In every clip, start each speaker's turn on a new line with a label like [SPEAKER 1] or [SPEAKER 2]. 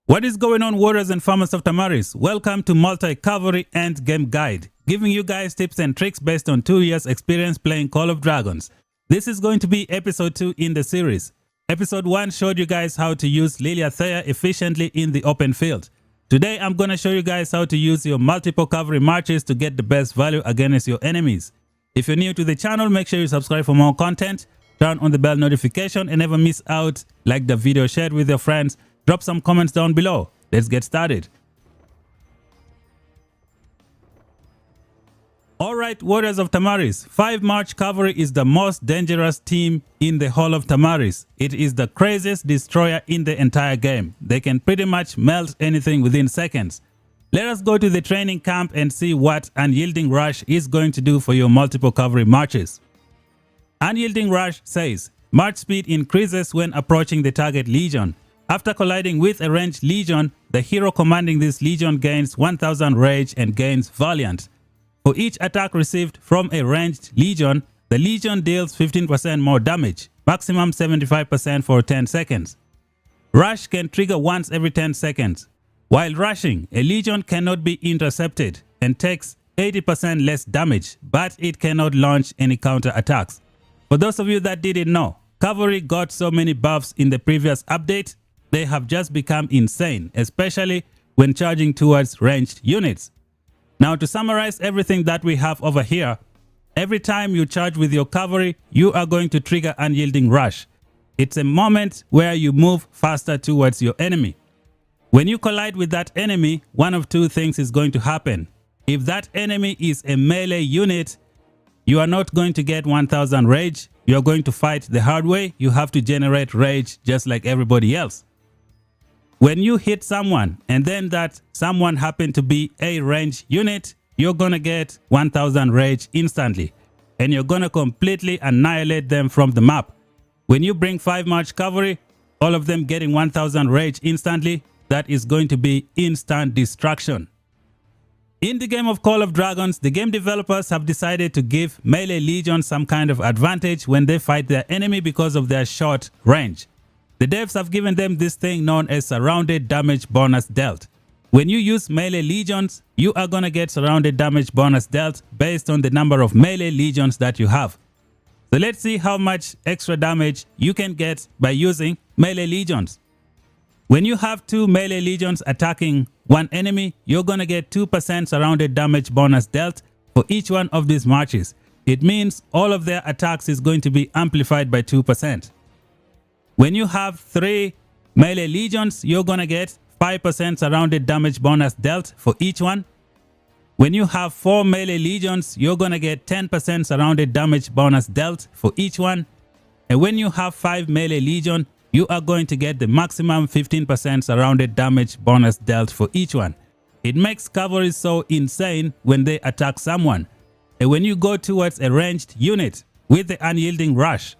[SPEAKER 1] What is going on, warriors and farmers of Tamaris? Welcome to Multi-Cavalry Endgame Guide, giving you guys tips and tricks based on 2 years experience playing Call of Dragons. This is going to be episode 2 in the series. Episode 1 showed you guys how to use Lilia Thea efficiently in the open field. Today I'm going to show you guys how to use your multiple cavalry marches to get the best value against your enemies. If you're new to the channel, make sure you subscribe for more content, turn on the bell notification and never miss out. Like the video, share it with your friends. Drop some comments down below. Let's get started. Alright, warriors of Tamaris, 5 March Cavalry is the most dangerous team in the whole of Tamaris. It is the craziest destroyer in the entire game. They can pretty much melt anything within seconds. Let us go to the training camp and see what Unyielding Rush is going to do for your multiple cavalry marches. Unyielding Rush says, march speed increases when approaching the target legion. After colliding with a ranged legion, the hero commanding this legion gains 1000 rage and gains valiant. For each attack received from a ranged legion, the legion deals 15% more damage, maximum 75% for 10 seconds. Rush can trigger once every 10 seconds. While rushing, a legion cannot be intercepted and takes 80% less damage, but it cannot launch any counter attacks. For those of you that didn't know, Cavalry got so many buffs in the previous update. They have just become insane, especially when charging towards ranged units. Now, to summarize everything that we have over here, every time you charge with your cavalry, you are going to trigger Unyielding Rush. It's a moment where you move faster towards your enemy. When you collide with that enemy, one of two things is going to happen. If that enemy is a melee unit, you are not going to get 1000 rage. You are going to fight the hard way. You have to generate rage just like everybody else. When you hit someone and then that someone happened to be a ranged unit, you're going to get 1000 rage instantly and you're going to completely annihilate them from the map. When you bring 5 March Cavalry, all of them getting 1000 rage instantly, that is going to be instant destruction. In the game of Call of Dragons, the game developers have decided to give melee legions some kind of advantage when they fight their enemy because of their short range. The devs have given them this thing known as surrounded damage bonus dealt. When you use melee legions, you are going to get surrounded damage bonus dealt based on the number of melee legions that you have. So let's see how much extra damage you can get by using melee legions. When you have 2 melee legions attacking one enemy, you're going to get 2% surrounded damage bonus dealt for each one of these marches. It means all of their attacks is going to be amplified by 2%. When you have 3 melee legions, you're going to get 5% surrounded damage bonus dealt for each one. When you have 4 melee legions, you're going to get 10% surrounded damage bonus dealt for each one. And when you have 5 melee legion, you are going to get the maximum 15% surrounded damage bonus dealt for each one. It makes cavalry so insane when they attack someone. And when you go towards a ranged unit with the Unyielding Rush,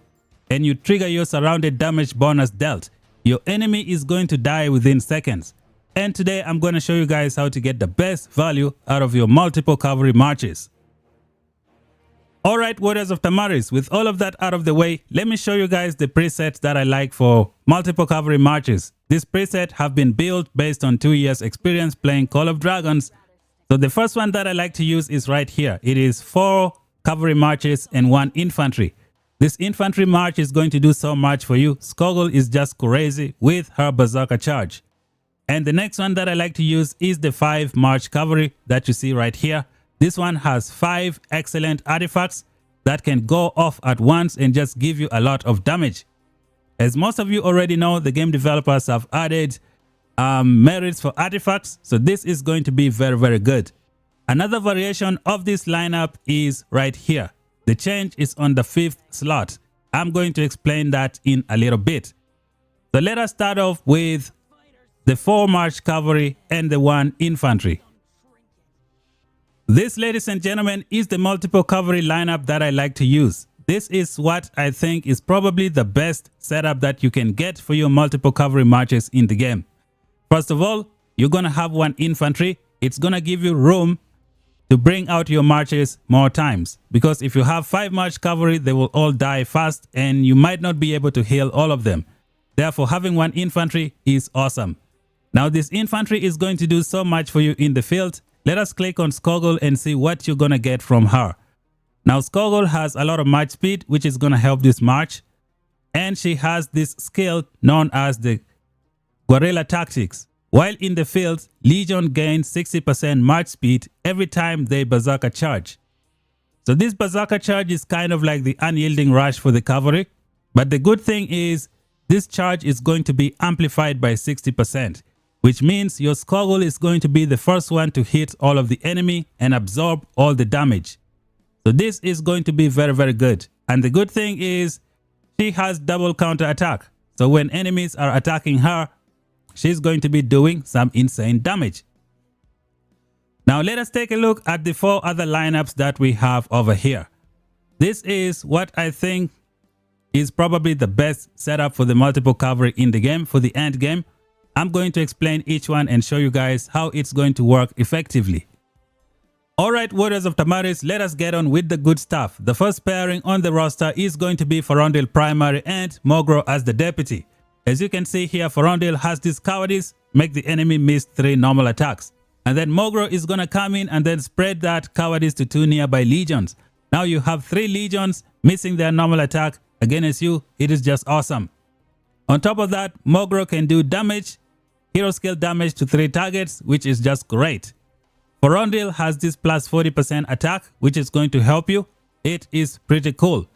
[SPEAKER 1] and you trigger your surrounded damage bonus dealt, your enemy is going to die within seconds. And today I'm going to show you guys how to get the best value out of your multiple cavalry marches. Alright, warriors of Tamaris, with all of that out of the way, let me show you guys the presets that I like for multiple cavalry marches. This preset have been built based on 2 years experience playing Call of Dragons. So the first one that I like to use is right here. It is 4 cavalry marches and 1 infantry. This infantry march is going to do so much for you. Skogul is just crazy with her berserker charge. And the next one that I like to use is the 5 March Cavalry that you see right here. This one has 5 excellent artifacts that can go off at once and just give you a lot of damage. As most of you already know, the game developers have added merits for artifacts. So this is going to be very, very good. Another variation of this lineup is right here. The change is on the 5th slot. I'm going to explain that in a little bit. So let us start off with the 4 March Cavalry and the 1 Infantry. This, ladies and gentlemen, is the multiple cavalry lineup that I like to use. This is what I think is probably the best setup that you can get for your multiple cavalry marches in the game. First of all, you're going to have 1 Infantry. It's going to give you room to bring out your marches more times, because if you have 5 March Cavalry, they will all die fast and you might not be able to heal all of them. Therefore, having 1 infantry is awesome. Now this infantry is going to do so much for you in the field. Let us click on Skogul and see what you're going to get from her. Now Skogul has a lot of march speed, which is going to help this march. And she has this skill known as the guerrilla tactics. While in the field, Legion gains 60% march speed every time they berserker charge. So this berserker charge is kind of like the unyielding rush for the cavalry. But the good thing is this charge is going to be amplified by 60%, which means your Skogul is going to be the first one to hit all of the enemy and absorb all the damage. So this is going to be very, very good. And the good thing is she has double counter attack. So when enemies are attacking her, she's going to be doing some insane damage. Now let us take a look at the 4 other lineups that we have over here. This is what I think is probably the best setup for the multiple cavalry in the game, for the end game. I'm going to explain each one and show you guys how it's going to work effectively. Alright, Warriors of Tamaris, let us get on with the good stuff. The first pairing on the roster is going to be Ferondil primary and Mogro as the deputy. As you can see here, Ferondil has this cowardice, make the enemy miss 3 normal attacks. And then Mogro is going to come in and then spread that cowardice to 2 nearby legions. Now you have 3 legions missing their normal attack against you. It is just awesome. On top of that, Mogro can do damage, hero skill damage to 3 targets, which is just great. Ferondil has this plus 40% attack, which is going to help you. It is pretty cool.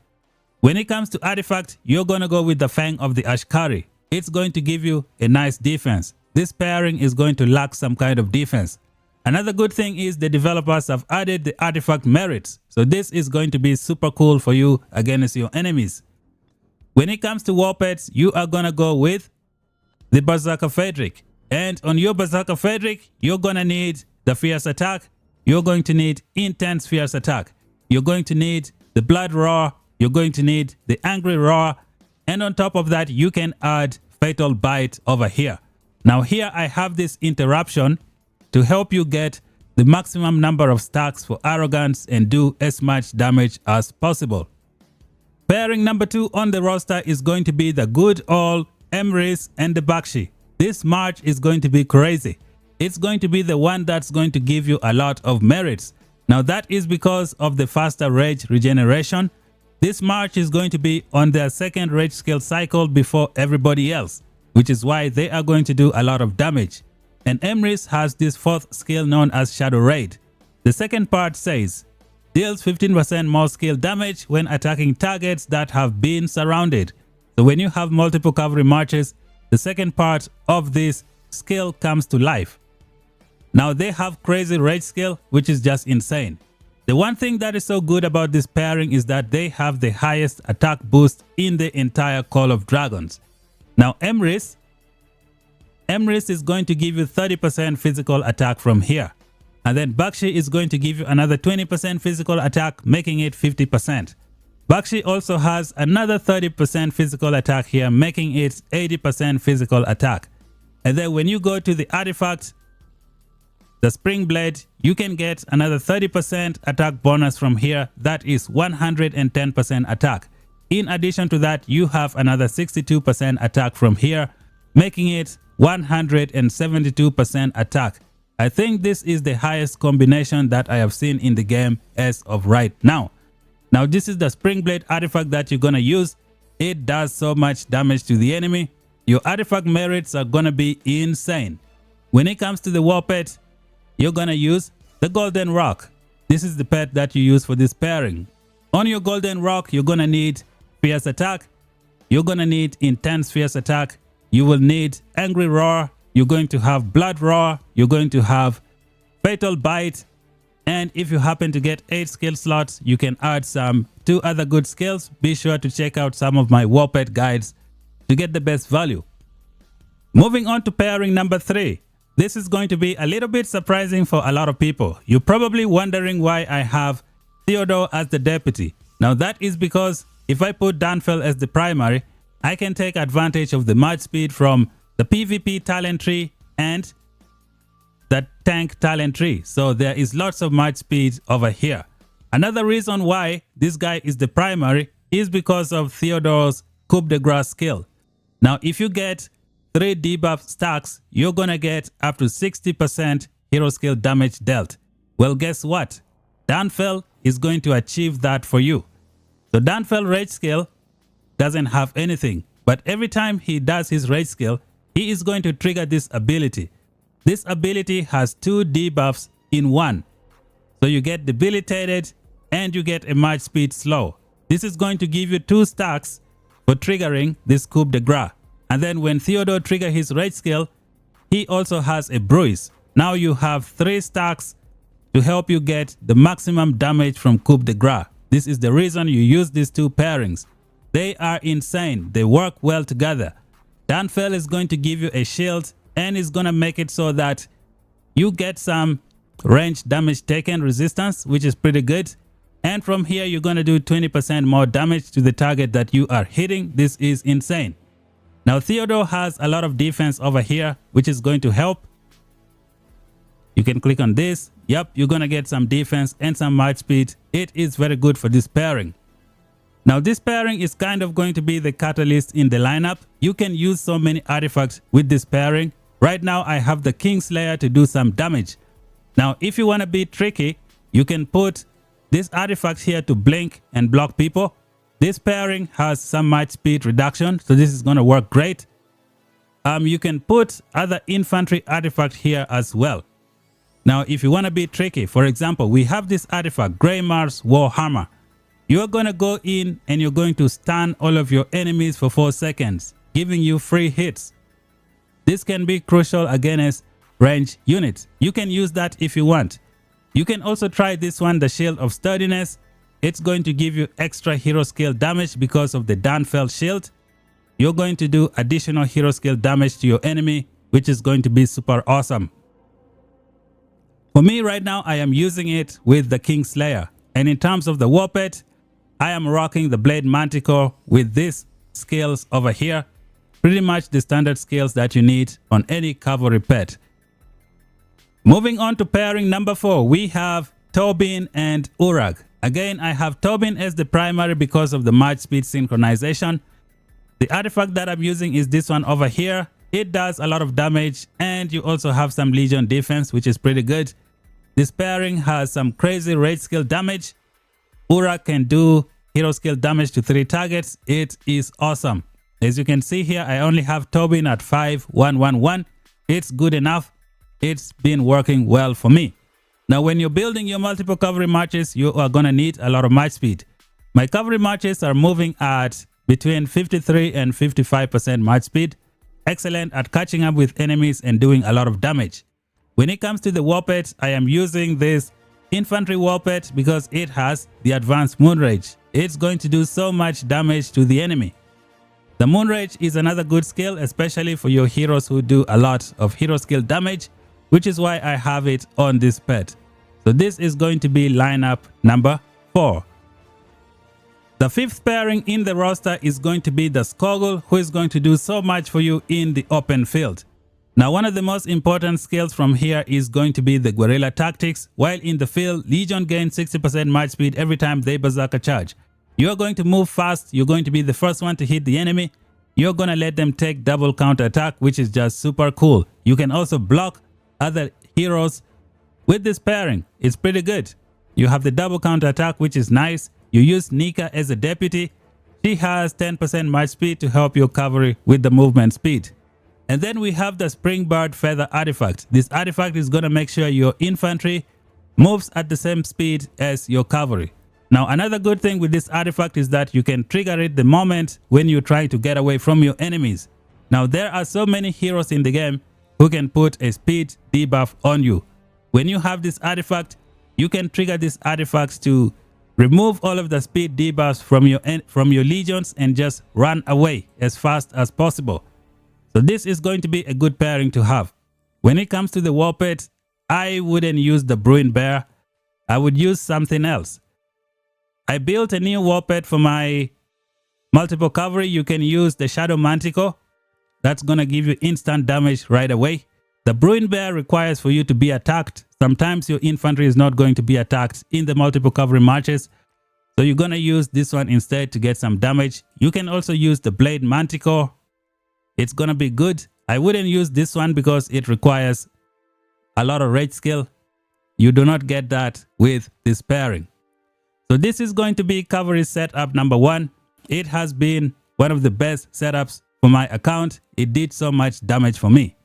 [SPEAKER 1] When it comes to artifact, you're going to go with the Fang of the Ashkari. It's going to give you a nice defense. This pairing is going to lack some kind of defense. Another good thing is the developers have added the artifact merits. So this is going to be super cool for you against your enemies. When it comes to war pets, you are going to go with the Berserker Frederick. And on your Berserker Frederick, you're going to need the fierce attack. You're going to need intense fierce attack. You're going to need the blood roar. You're going to need the angry roar. And on top of that, you can add fatal bite over here. Now here I have this interruption to help you get the maximum number of stacks for arrogance and do as much damage as possible. Pairing number 2 on the roster is going to be the good old Emrys and the Bakshi. This march is going to be crazy. It's going to be the one that's going to give you a lot of merits. Now that is because of the faster rage regeneration. This march is going to be on their 2nd rage skill cycle before everybody else, which is why they are going to do a lot of damage. And Emrys has this 4th skill known as Shadow Raid. The second part says, deals 15% more skill damage when attacking targets that have been surrounded. So when you have multiple cavalry marches, the second part of this skill comes to life. Now they have crazy rage skill, which is just insane. The one thing that is so good about this pairing is that they have the highest attack boost in the entire Call of Dragons. Now Emrys is going to give you 30% physical attack from here. And then Bakshi is going to give you another 20% physical attack, making it 50%. Bakshi also has another 30% physical attack here, making it 80% physical attack. And then when you go to the artifact, the Spring Blade, you can get another 30% attack bonus from here. That is 110% attack. In addition to that, you have another 62% attack from here, making it 172% attack. I think this is the highest combination that I have seen in the game as of right now. Now this is the Spring Blade artifact that you're going to use. It does so much damage to the enemy. Your artifact merits are going to be insane. When it comes to the war pet, you're going to use the Golden Rock. This is the pet that you use for this pairing. On your Golden Rock, you're going to need fierce attack. You're going to need intense fierce attack. You will need angry roar. You're going to have blood roar. You're going to have fatal bite. And if you happen to get 8 skill slots, you can add some 2 other good skills. Be sure to check out some of my war pet guides to get the best value. Moving on to pairing number 3. This is going to be a little bit surprising for a lot of people. You're probably wondering why I have Theodore as the deputy. Now that is because if I put Danfel as the primary, I can take advantage of the march speed from the PvP talent tree and the tank talent tree. So there is lots of march speed over here. Another reason why this guy is the primary is because of Theodore's coup de grace skill. Now if you get 3 debuff stacks, you're gonna get up to 60% hero skill damage dealt. Well, guess what? Danfell is going to achieve that for you. So Danfell rage skill doesn't have anything, but every time he does his rage skill, he is going to trigger this ability. This ability has 2 debuffs in one. So you get debilitated and you get a march speed slow. This is going to give you 2 stacks for triggering this coup de grace. And then when Theodore trigger his rage skill, he also has a bruise. Now you have 3 stacks to help you get the maximum damage from coup de grace. This is the reason you use these 2 pairings. They are insane. They work well together. Danfell is going to give you a shield and is going to make it so that you get some range damage taken resistance, which is pretty good. And from here, you're going to do 20% more damage to the target that you are hitting. This is insane. Now, Theodore has a lot of defense over here, which is going to help. You can click on this. Yep, you're going to get some defense and some march speed. It is very good for this pairing. Now, this pairing is kind of going to be the catalyst in the lineup. You can use so many artifacts with this pairing. Right now, I have the Kingslayer to do some damage. Now, if you want to be tricky, you can put this artifact here to blink and block people. This pairing has some march speed reduction, so this is going to work great. You can put other infantry artifact here as well. Now, if you want to be tricky, for example, we have this artifact, Greymar's Warhammer. You're going to go in and you're going to stun all of your enemies for 4 seconds, giving you free hits. This can be crucial against range units. You can use that if you want. You can also try this one, the Shield of Sturdiness. It's going to give you extra hero skill damage because of the Danfell shield. You're going to do additional hero skill damage to your enemy, which is going to be super awesome. For me right now, I am using it with the Kingslayer. And in terms of the war pet, I am rocking the Blade Manticore with these skills over here. Pretty much the standard skills that you need on any cavalry pet. Moving on to pairing number 4, we have Tobin and Urag. Again, I have Tobin as the primary because of the march speed synchronization. The artifact that I'm using is this one over here. It does a lot of damage and you also have some Legion defense, which is pretty good. This pairing has some crazy rage skill damage. Urag can do hero skill damage to 3 targets. It is awesome. As you can see here, I only have Tobin at 5111. It's good enough. It's been working well for me. Now, when you're building your multiple cavalry marches, you are going to need a lot of march speed. My cavalry marches are moving at between 53 and 55% march speed. Excellent at catching up with enemies and doing a lot of damage. When it comes to the war pet, I am using this infantry war pet because it has the advanced Moonrage. It's going to do so much damage to the enemy. The Moonrage is another good skill, especially for your heroes who do a lot of hero skill damage, which is why I have it on this pet. So this is going to be lineup number 4. The 5th pairing in the roster is going to be the Skogul, who is going to do so much for you in the open field. Now, one of the most important skills from here is going to be the guerrilla tactics. While in the field, Legion gains 60% march speed every time they berserker charge. You're going to move fast. You're going to be the first one to hit the enemy. You're going to let them take double counter attack, which is just super cool. You can also block other heroes with this pairing. It's pretty good. You have the double counter attack, which is nice. You use Nika as a deputy. She has 10% march speed to help your cavalry with the movement speed. And then we have the Springbird Feather artifact. This artifact is going to make sure your infantry moves at the same speed as your cavalry. Now, another good thing with this artifact is that you can trigger it the moment when you try to get away from your enemies. Now, there are so many heroes in the game who can put a speed debuff on you. When you have this artifact, you can trigger this artifact to remove all of the speed debuffs from your legions and just run away as fast as possible. So this is going to be a good pairing to have. When it comes to the war pet, I wouldn't use the Bruin Bear. I would use something else. I built a new war pet for my multiple cavalry. You can use the Shadow Manticore. That's going to give you instant damage right away. The Bruin Bear requires for you to be attacked. Sometimes your infantry is not going to be attacked in the multiple cavalry marches. So you're going to use this one instead to get some damage. You can also use the Blade Manticore. It's going to be good I wouldn't use this one because it requires a lot of rage skill. You do not get that with this pairing. So this is going to be cavalry setup number 1. It has been one of the best setups for my account. It did so much damage for me.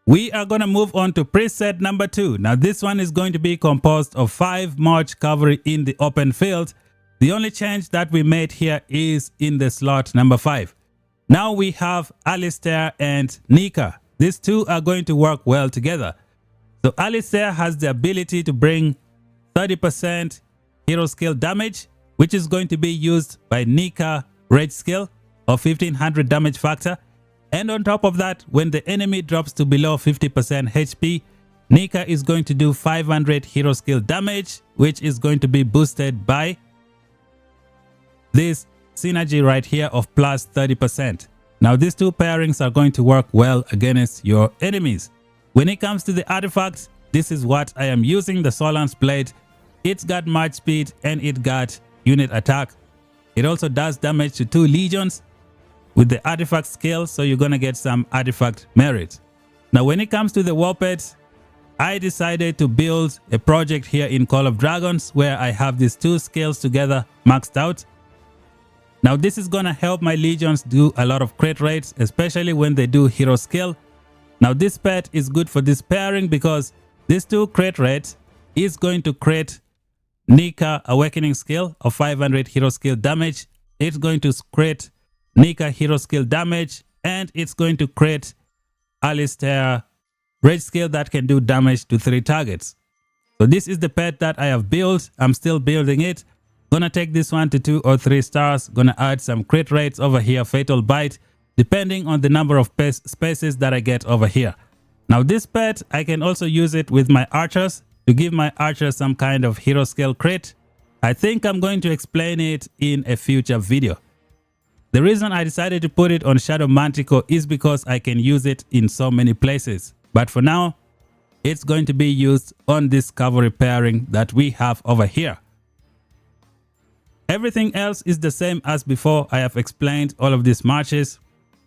[SPEAKER 1] We are going to move on to preset number 2. Now this one is going to be composed of 5 March cavalry in the open field. The only change that we made here is in the slot number 5. Now we have Alistair and Nika. These two are going to work well together. So Alistair has the ability to bring 30% hero skill damage, which is going to be used by Nika rage skill of 1500 damage factor. And on top of that, when the enemy drops to below 50% HP, Nika is going to do 500 hero skill damage, which is going to be boosted by this synergy right here of plus 30%. Now these two pairings are going to work well against your enemies. When it comes to the artifacts, this is what I am using, the Solan's Blade. It's got march speed and it got unit attack. It also does damage to 2 legions with the artifact skill, so you're gonna get some artifact merit. Now when it comes to the warped, I decided to build a project here in Call of Dragons where I have these 2 skills together maxed out. Now this is gonna help my legions do a lot of crit rates, especially when they do hero skill. Now this pet is good for this pairing because this 2 crit rate is going to crit Nika awakening skill of 500 hero skill damage. It's going to crit Nika hero skill damage, and it's going to crit Alistair rage skill that can do damage to 3 targets. So this is the pet that I have built. I'm still building it. Gonna take this one to 2 or 3 stars. Gonna add some crit rates over here, fatal bite, depending on the number of spaces that I get over here. Now this pet, I can also use it with my archers to give my archers some kind of hero skill crit. I think I'm going to explain it in a future video. The reason I decided to put it on Shadow Manticore is because I can use it in so many places. But for now, it's going to be used on this cavalry pairing that we have over here. Everything else is the same as before. I have explained all of these marches.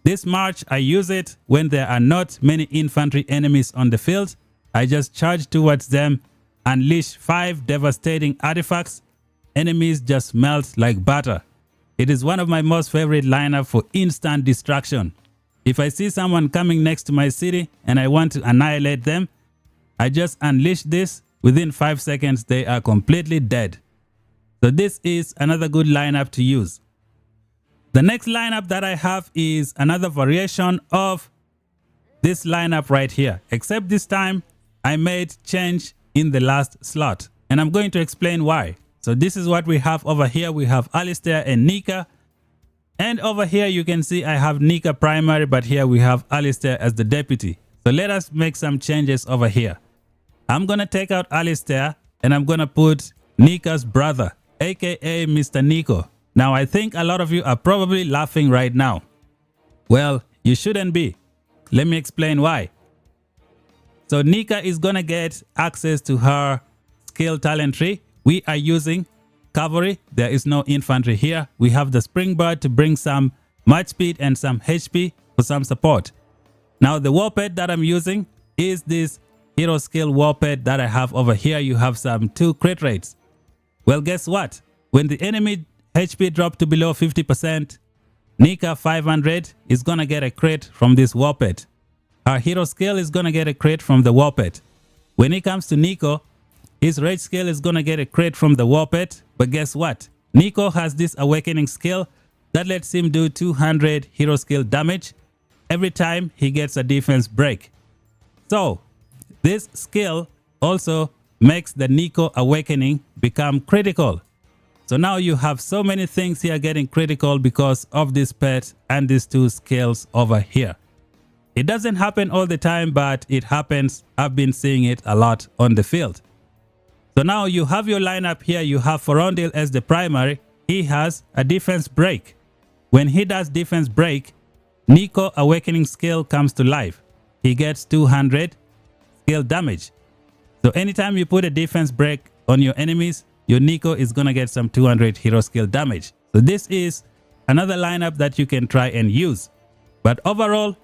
[SPEAKER 1] This march, I use it when there are not many infantry enemies on the field. I just charge towards them, unleash 5 devastating artifacts. Enemies just melt like butter. It is one of my most favorite lineup for instant destruction. If I see someone coming next to my city and I want to annihilate them, I just unleash this. Within 5 seconds, they are completely dead. So this is another good lineup to use. The next lineup that I have is another variation of this lineup right here, except this time I made change in the last slot, and I'm going to explain why. So this is what we have over here. We have Alistair and Nika. And over here you can see I have Nika primary, but here we have Alistair as the deputy. So let us make some changes over here. I'm going to take out Alistair and I'm going to put Nika's brother, aka Mr. Nico. Now I think a lot of you are probably laughing right now. Well, you shouldn't be. Let me explain why. So Nika is going to get access to her skill talent tree. We are using cavalry. There is no infantry here. We have the springboard to bring some march speed and some HP for some support. Now the warped that I'm using is this hero skill warped that I have over here. You have some 2 crit rates. Well, guess what? When the enemy HP drop to below 50%, Nika 500 is going to get a crit from this warped. Her hero skill is going to get a crit from the warped. When it comes to Nico, his rage skill is going to get a crit from the warped. But guess what? Nico has this awakening skill that lets him do 200 hero skill damage every time he gets a defense break. So this skill also makes the Nico awakening become critical. So now you have so many things here getting critical because of this pet and these 2 skills over here. It doesn't happen all the time, but it happens. I've been seeing it a lot on the field. So now you have your lineup here. You have Forondil as the primary. He has a defense break. When he does defense break, Nico awakening skill comes to life. He gets 200 skill damage. So anytime you put a defense break on your enemies, your Nico is going to get some 200 hero skill damage. So this is another lineup that you can try and use. But overall,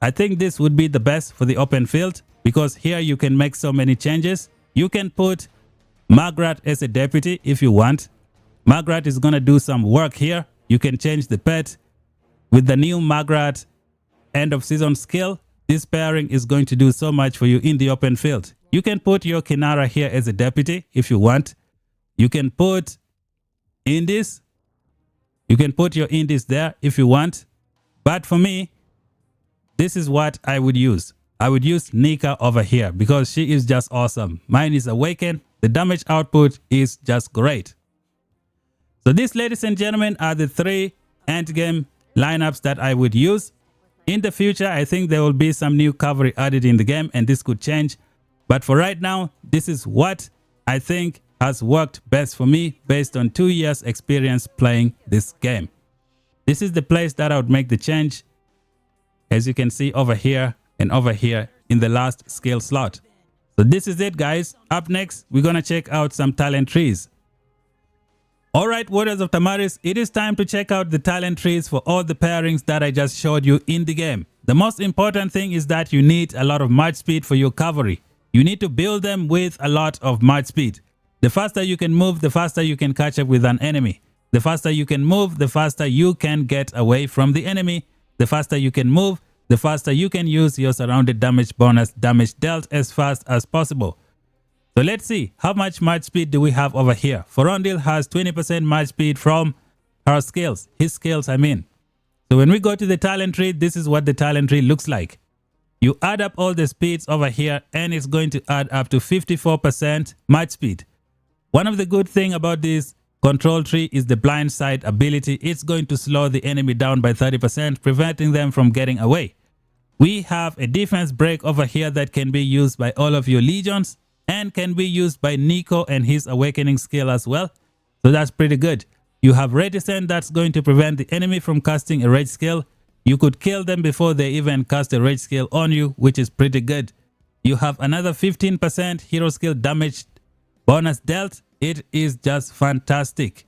[SPEAKER 1] I think this would be the best for the open field because here you can make so many changes. You can put Magrat as a deputy if you want. Magrat is going to do some work here. You can change the pet. With the new Magrat end of season skill, this pairing is going to do so much for you in the open field. You can put your Kinara here as a deputy if you want. You can put Indies. You can put your Indies there if you want. But for me, this is what I would use. I would use Nika over here because she is just awesome. Mine is Awakened. The damage output is just great. So these, ladies and gentlemen, are the 3 endgame lineups that I would use. In the future, I think there will be some new cavalry added in the game and this could change. But for right now, this is what I think has worked best for me based on 2 years experience playing this game. This is the place that I would make the change, as you can see over here and over here in the last skill slot. So this is it, guys. Up next, we're going to check out some talent trees. Alright, Warriors of Tamaris, it is time to check out the talent trees for all the pairings that I just showed you in the game. The most important thing is that you need a lot of march speed for your cavalry. You need to build them with a lot of march speed. The faster you can move, the faster you can catch up with an enemy. The faster you can move, the faster you can get away from the enemy. The faster you can move, the faster you can use your surrounded damage bonus damage dealt as fast as possible. So let's see, how much march speed do we have over here? Forondil has 20% march speed from her skills, his skills I mean. So when we go to the talent tree, this is what the talent tree looks like. You add up all the speeds over here and it's going to add up to 54% march speed. One of the good things about this control tree is the blind sight ability. It's going to slow the enemy down by 30%, preventing them from getting away. We have a defense break over here that can be used by all of your legions and can be used by Nico and his awakening skill as well. So that's pretty good. You have reticent that's going to prevent the enemy from casting a rage skill. You could kill them before they even cast a rage skill on you, which is pretty good. You have another 15% hero skill damage bonus dealt. It is just fantastic.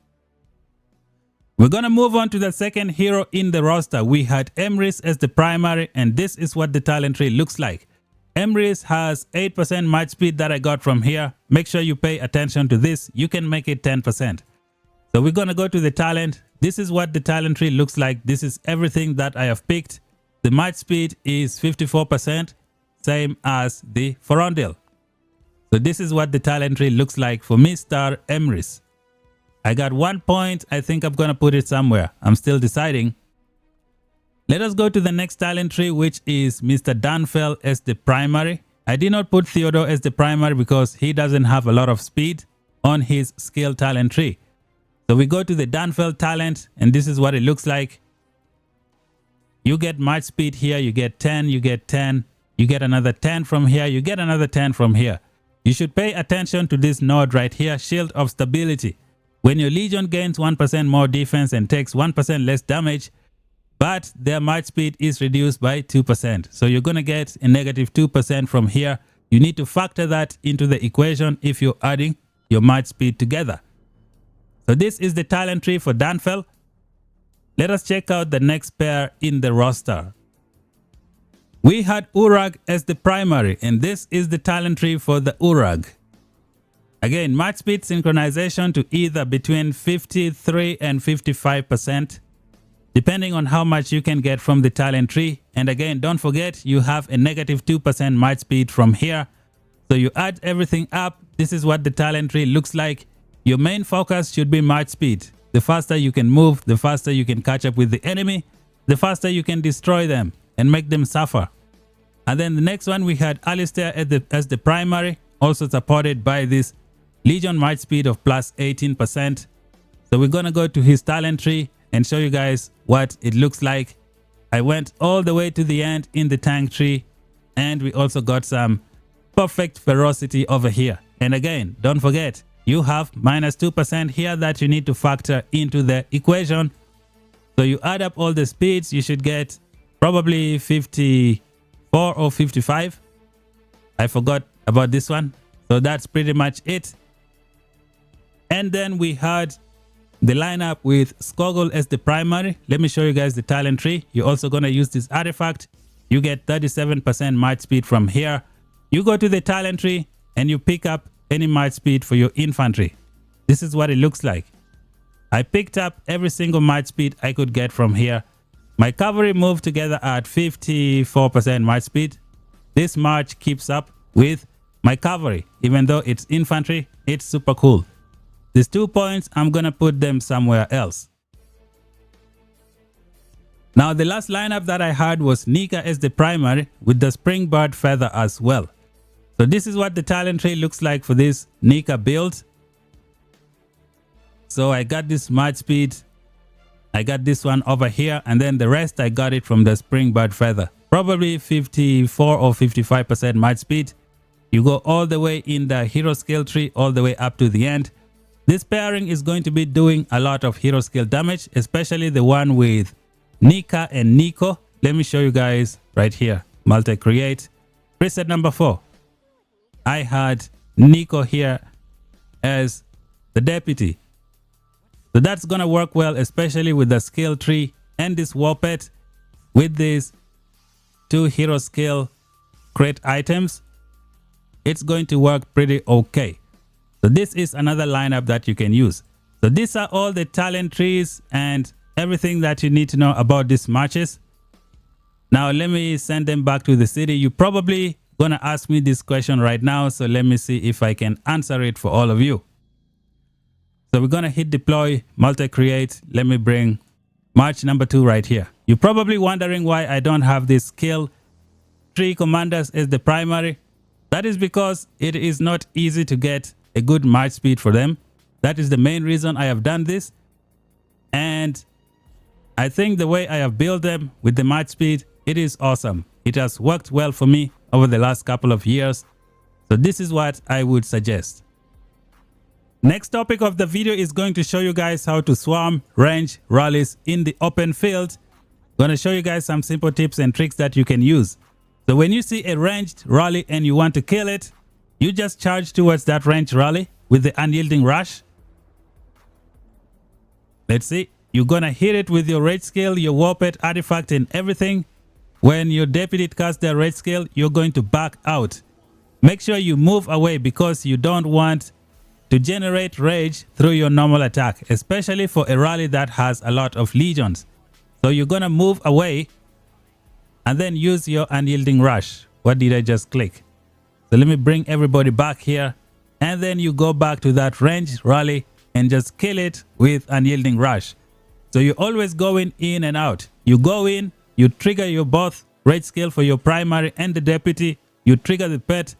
[SPEAKER 1] We're going to move on to the second hero in the roster. We had Emrys as the primary and this is what the talent tree looks like. Emrys has 8% march speed that I got from here. Make sure you pay attention to this. You can make it 10%. So we're going to go to the talent. This is what the talent tree looks like. This is everything that I have picked. The march speed is 54%, same as the Forondil. So this is what the talent tree looks like for Mr. Emrys. I got 1 point. I think I'm going to put it somewhere. I'm still deciding. Let us go to the next talent tree, which is Mr. Danfell as the primary. I did not put Theodore as the primary because he doesn't have a lot of speed on his skill talent tree. So we go to the Danfell talent and this is what it looks like. You get march speed here, you get 10, you get 10, you get another 10 from here, you get another 10 from here. You should pay attention to this node right here, Shield of Stability. When your legion gains 1% more defense and takes 1% less damage, but their march speed is reduced by 2%. So you're going to get a negative 2% from here. You need to factor that into the equation if you're adding your march speed together. So this is the talent tree for Danfell. Let us check out the next pair in the roster. We had Urag as the primary and this is the talent tree for the Urag. Again, march speed synchronization to either between 53 and 55%. Depending on how much you can get from the talent tree. And again, don't forget you have a negative 2% march speed from here. So you add everything up. This is what the talent tree looks like. Your main focus should be march speed. The faster you can move, the faster you can catch up with the enemy, the faster you can destroy them and make them suffer. And then the next one we had Alistair as the primary, also supported by this Legion march speed of plus 18%. So we're going to go to his talent tree and show you guys what it looks like. I went all the way to the end in the tank tree and we also got some perfect ferocity over here. And again, don't forget you have minus 2% here that you need to factor into the equation. So you add up all the speeds, you should get probably 54 or 55. I forgot about this one. So that's pretty much it. And then we had the lineup with Skogul as the primary. Let me show you guys the talent tree. You're also going to use this artifact. You get 37% march speed from here. You go to the talent tree and you pick up any march speed for your infantry. This is what it looks like. I picked up every single march speed I could get from here. My cavalry moved together at 54% march speed. This march keeps up with my cavalry. Even though it's infantry, it's super cool. These 2 points, I'm gonna put them somewhere else. Now the last lineup that I had was Nika as the primary with the springbird feather as well. So this is what the talent tree looks like for this Nika build. So I got this march speed. I got this one over here, and then the rest I got it from the springbird feather. Probably 54 or 55% march speed. You go all the way in the hero skill tree, all the way up to the end. This pairing is going to be doing a lot of hero skill damage, especially the one with Nika and Nico. Let me show you guys right here. Multi-create. Preset number 4. I had Nico here as the deputy. So that's gonna work well, especially with the skill tree and this warpet with these 2 hero skill crate items. It's going to work pretty okay. So this is another lineup that you can use. So these are all the talent trees and everything that you need to know about these matches. Now let me send them back to the city. You probably gonna ask me this question right now, so let me see if I can answer it for all of you. So we're gonna hit deploy, multi-create. Let me bring march number 2 right here. You're probably wondering why I don't have this skill tree commanders as the primary. That is because it is not easy to get a good march speed for them. That is the main reason I have done this. And I think the way I have built them with the march speed, it is awesome. It has worked well for me over the last couple of years. So this is what I would suggest. Next topic of the video is going to show you guys how to swarm range rallies in the open field. I'm going to show you guys some simple tips and tricks that you can use. So when you see a ranged rally and you want to kill it, you just charge towards that ranged rally with the unyielding rush. Let's see. You're going to hit it with your rage skill, your warped artifact and everything. When your deputy casts their rage skill, you're going to back out. Make sure you move away because you don't want to generate rage through your normal attack, especially for a rally that has a lot of legions. So you're going to move away and then use your unyielding rush. What did I just click? So let me bring everybody back here, and then you go back to that range rally and just kill it with unyielding rush. So you're always going in and out. You go in, you trigger your both rage skill for your primary and the deputy, you trigger the pet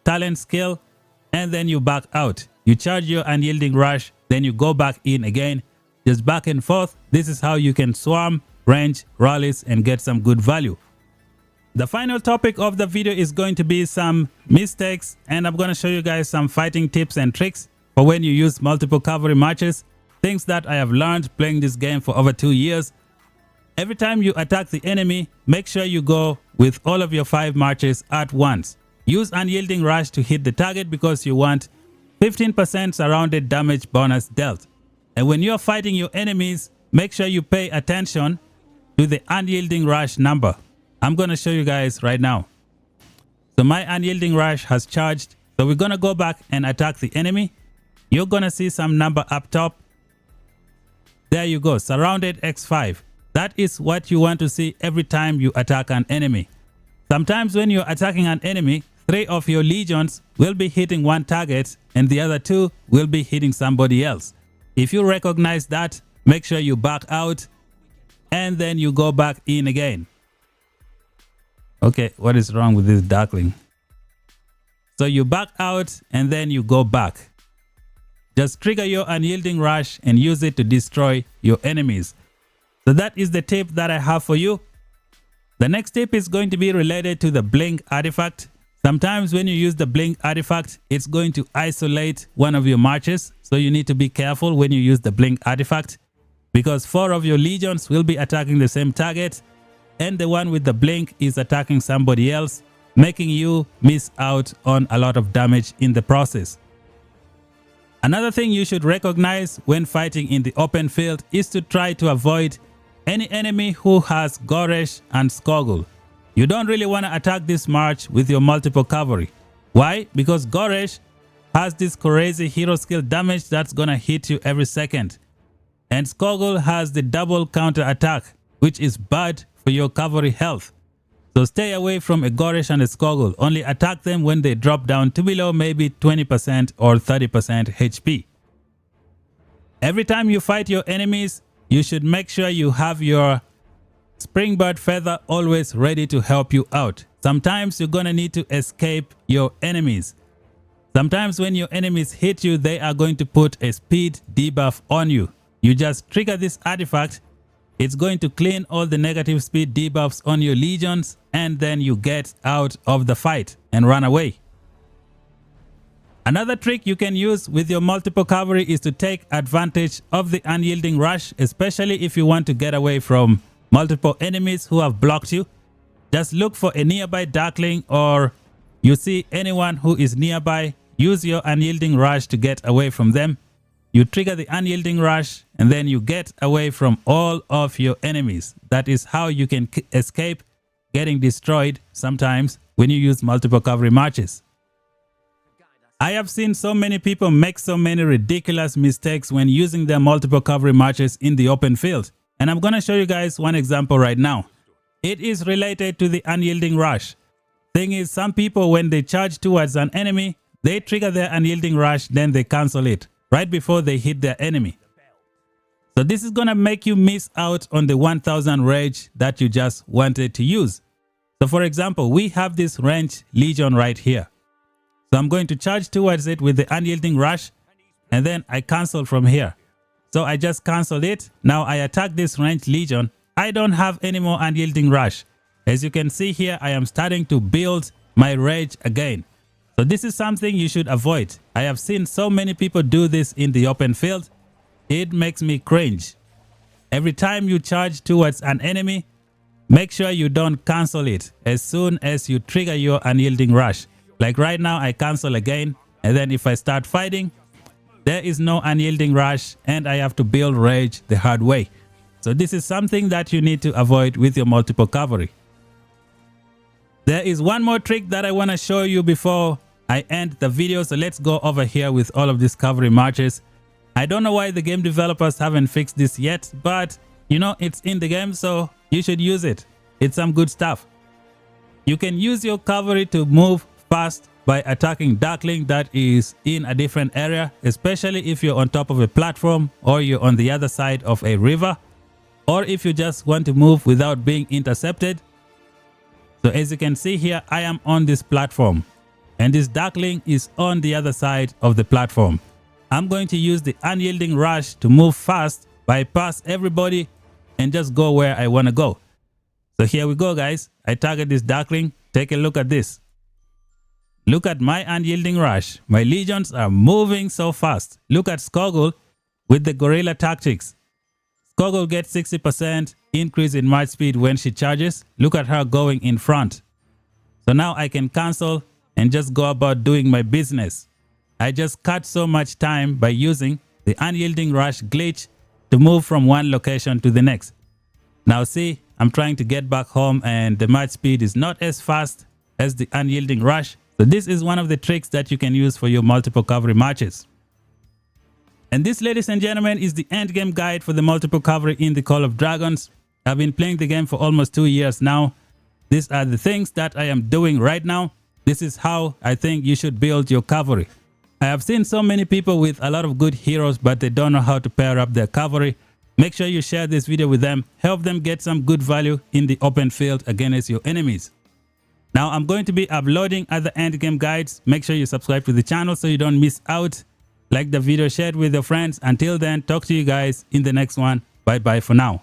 [SPEAKER 1] talent skill, and then you back out. You charge your unyielding rush, then you go back in again, just back and forth. This is how you can swarm range rallies and get some good value. The final topic of the video is going to be some mistakes, and I'm going to show you guys some fighting tips and tricks for when you use multiple cavalry matches. Things that I have learned playing this game for over 2 years. Every time you attack the enemy, make sure you go with all of your 5 marches at once. Use unyielding rush to hit the target because you want 15% surrounded damage bonus dealt. And when you're fighting your enemies, make sure you pay attention to the unyielding rush number. I'm going to show you guys right now. So my unyielding rush has charged. So we're going to go back and attack the enemy. You're going to see some number up top. There you go, surrounded X5. That is what you want to see every time you attack an enemy. Sometimes when you're attacking an enemy, 3 of your legions will be hitting one target and the other 2 will be hitting somebody else. If you recognize that, make sure you back out and then you go back in again. Okay, what is wrong with this darkling? So you back out and then you go back. Just trigger your unyielding rush and use it to destroy your enemies. So that is the tip that I have for you. The next tip is going to be related to the blink artifact. Sometimes when you use the blink artifact, it's going to isolate one of your marches. So you need to be careful when you use the blink artifact, because 4 of your legions will be attacking the same target, and the one with the blink is attacking somebody else, making you miss out on a lot of damage in the process. Another thing you should recognize when fighting in the open field is to try to avoid any enemy who has Goresh and Skogul. You don't really want to attack this march with your multiple cavalry. Why? Because Goresh has this crazy hero skill damage that's gonna hit you every second. And Skogul has the double counter attack, which is bad for your cavalry health. So stay away from a Goresh and a Skogul. Only attack them when they drop down to below maybe 20% or 30% HP. Every time you fight your enemies, you should make sure you have your Springbird Feather always ready to help you out. Sometimes you're gonna need to escape your enemies. Sometimes when your enemies hit you, they are going to put a speed debuff on you. You just trigger this artifact. It's going to clean all the negative speed debuffs on your legions, and then you get out of the fight and run away. Another trick you can use with your multiple cavalry is to take advantage of the unyielding rush, especially if you want to get away from multiple enemies who have blocked you. Just look for a nearby Darkling, or you see anyone who is nearby. Use your unyielding rush to get away from them. You trigger the unyielding rush and then you get away from all of your enemies. That is how you can escape getting destroyed sometimes when you use multiple cavalry marches. I have seen so many people make so many ridiculous mistakes when using their multiple cavalry marches in the open field. And I'm going to show you guys one example right now. It is related to the unyielding rush. Thing is, some people, when they charge towards an enemy, they trigger their unyielding rush, then they cancel it right before they hit their enemy. So this is going to make you miss out on the 1000 rage that you just wanted to use. So for example, we have this ranged legion right here. So I'm going to charge towards it with the unyielding rush, and then I cancel from here. So I just cancel it. Now I attack this ranged legion. I don't have any more unyielding rush. As you can see here, I am starting to build my rage again. So this is something you should avoid. I have seen so many people do this in the open field. It makes me cringe. Every time you charge towards an enemy, make sure you don't cancel it as soon as you trigger your unyielding rush. Like right now, I cancel again. And then if I start fighting, there is no unyielding rush and I have to build rage the hard way. So this is something that you need to avoid with your multiple cavalry. There is one more trick that I want to show you before I end the video. So let's go over here with all of these cavalry marches. I don't know why the game developers haven't fixed this yet, but you know, it's in the game, so you should use it. It's some good stuff. You can use your cavalry to move fast by attacking Darkling that is in a different area, especially if you're on top of a platform or you're on the other side of a river, or if you just want to move without being intercepted. So as you can see here, I am on this platform and this Darkling is on the other side of the platform. I'm going to use the unyielding rush to move fast, bypass everybody and just go where I want to go. So here we go, guys. I target this Darkling. Take a look at this. Look at my unyielding rush. My legions are moving so fast. Look at Skogul with the gorilla tactics. Skogul gets 60% increase in march speed when she charges. Look at her going in front. So now I can cancel and just go about doing my business. I just cut so much time by using the unyielding rush glitch to move from one location to the next. Now see, I'm trying to get back home and the march speed is not as fast as the unyielding rush. So this is one of the tricks that you can use for your multiple cavalry marches. And this, ladies and gentlemen, is the endgame guide for the multiple cavalry in the Call of Dragons. I've been playing the game for almost 2 years now. These are the things that I am doing right now. This is how I think you should build your cavalry. I have seen so many people with a lot of good heroes, but they don't know how to pair up their cavalry. Make sure you share this video with them. Help them get some good value in the open field against your enemies. Now I'm going to be uploading other endgame guides. Make sure you subscribe to the channel so you don't miss out. Like the video, share it with your friends. Until then, talk to you guys in the next one. Bye bye for now.